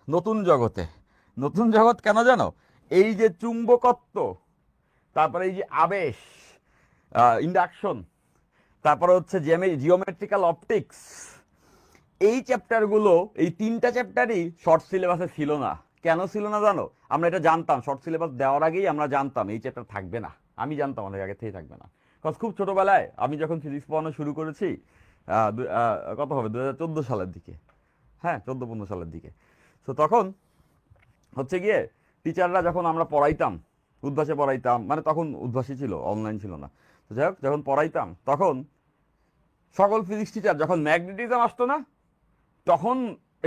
নতুন জগতে। নতুন জগৎ কেন জানো? এই যে চুম্বকত্ব, তারপরে এই যে আবেশ, ইন্ডাকশন, তারপরে হচ্ছে জিওমেট্রিক্যাল অপটিক্স, এই চ্যাপ্টারগুলো, এই তিনটা চ্যাপ্টারই শর্ট সিলেবাসে ছিল না। কেন ছিল না জানো? আমরা এটা জানতাম, শর্ট সিলেবাস দেওয়ার আগেই আমরা জানতাম এই চ্যাপ্টার থাকবে না। আমি জানতাম অনেক আগে থেকেই থাকবে না। কজ খুব ছোটবেলায় আমি যখন ফিজিক্স পড়ানো শুরু করেছি, কত হবে 2014 সালের দিকে, হ্যাঁ 14-15 সালের দিকে। তো তখন হচ্ছে গিয়ে টিচাররা যখন আমরা পড়াইতাম, উদ্ভাসে পড়াইতাম, মানে তখন উদ্ভাসই ছিল, অনলাইন ছিল না। তো যাই হোক, যখন পড়াইতাম তখন সকল ফিজিক্স টিচার যখন ম্যাগনেটিজম আসতো না, তখন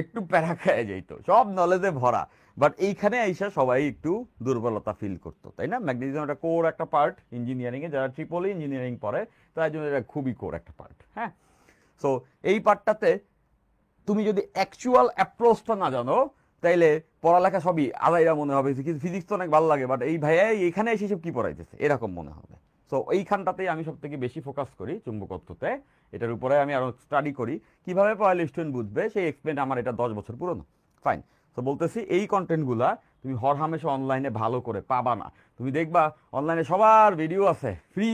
একটু প্যারা খেয়ে যেত, সব নলেজে ভরা। বাট এইখানে আইসা সবাই একটু দুর্বলতা ফিল করতো, তাই না? ম্যাগনেটিজম একটা কোর একটা পার্ট ইঞ্জিনিয়ারিং এ, যারা ট্রিপল ইঞ্জিনিয়ারিং পড়ে তার জন্য এটা খুবই কোর একটা পার্ট। হ্যাঁ, সো এই পার্টটাতে তুমি যদি অ্যাকচুয়াল অ্যাপ্রোচটা না জানো, তাইলে পড়ালেখা সবই আলাইরা মনে হবে। ফিজিক্স তো অনেক ভালো লাগে, বাট এই ভাইয়া এইখানে এসে সব কি পড়াইতেছে, এরকম মনে হবে। সো এইখানটাতেই আমি সব থেকে বেশি ফোকাস করি চুম্বকত্বতে। এটার উপরে আমি আরো স্টাডি করি, কিভাবে পড়ালে স্টুডেন্ট বুঝবে সেই এক্সপেরিয়েন্স আমার এটা 10 বছর পুরনো। ফাইন। তো বলতেছি এই কন্টেন্টগুলা তুমি হরহামেশা অনলাইনে ভালো করে পাবা না। তুমি দেখবা অনলাইনে সবার ভিডিও আছে, ফ্রি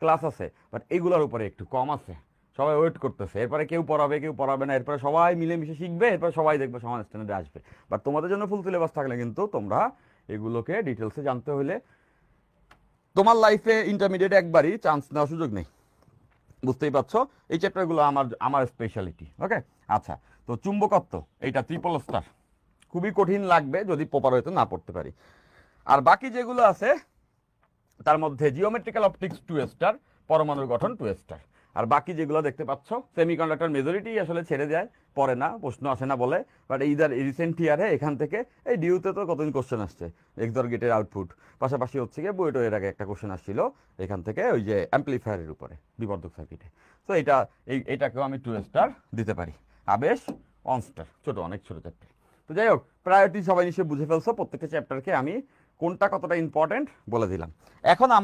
ক্লাস আছে, বাট এগুলোর উপরে একটু কম আছে। সবাই ওয়েট করতেছে, এরপরে কেউ পড়াবে কেউ পড়াবে না, এরপরে সবাই মিলেমিশে শিখবে, এরপরে সবাই দেখবে সমান স্ট্যান্ডার্ডে আসবে। বাট তোমাদের জন্য ফুল সিলেবাস থাকলে কিন্তু তোমরা এগুলোকে ডিটেলসে জানতে হলে তোমার লাইফে ইন্টারমিডিয়েট একবারই চান্স নেওয়ার সুযোগ নেই। বুঝতেই পারছো, এই চ্যাপ্টারগুলো আমার আমার স্পেশালিটি। ওকে, আচ্ছা। তো চুম্বকত্ব, এইটা ট্রিপল স্টার, খুবই কঠিন লাগবে যদি প্রপার হইতে না পড়তে পারি। আর বাকি যেগুলো আছে তার মধ্যে জিওমেট্রিক্যাল অপটিক্স 2 স্টার, পরমাণুর গঠন 2 স্টার। আর বাকি যেগুলো দেখতে পাচ্ছ সেমিকন্ডাক্টর মেজরিটি আসলে ছেড়ে যায়, পড়ে না, প্রশ্ন আসে না বলে। বাট এইদার রিসেন্ট ইয়ারে এখান থেকে এই ডিউতে তো কতদিন কোশ্চেন আসছে, এক্সর গেটের আউটপুট, পাশাপাশি হচ্ছে গিয়ে বুয়েটো এর আগে একটা কোশ্চেন আসছিল এখান থেকে ওই যে অ্যাম্পলিফায়ারের উপরে, বিবর্ধক সার্কিটে। তো এইটাকেও আমি 2 স্টার দিতে পারি। আবেশ 1 স্টার, ছোট, অনেক ছোট চ্যাপ্টার। তো যাই হোক, প্রায়োরিটি সবাই নিশ্চয়ই বুঝে ফেলছো, প্রত্যেকটা চ্যাপ্টারকে আমি কোনটা কতটা ইম্পর্টেন্ট বলে দিলাম। এখন আমার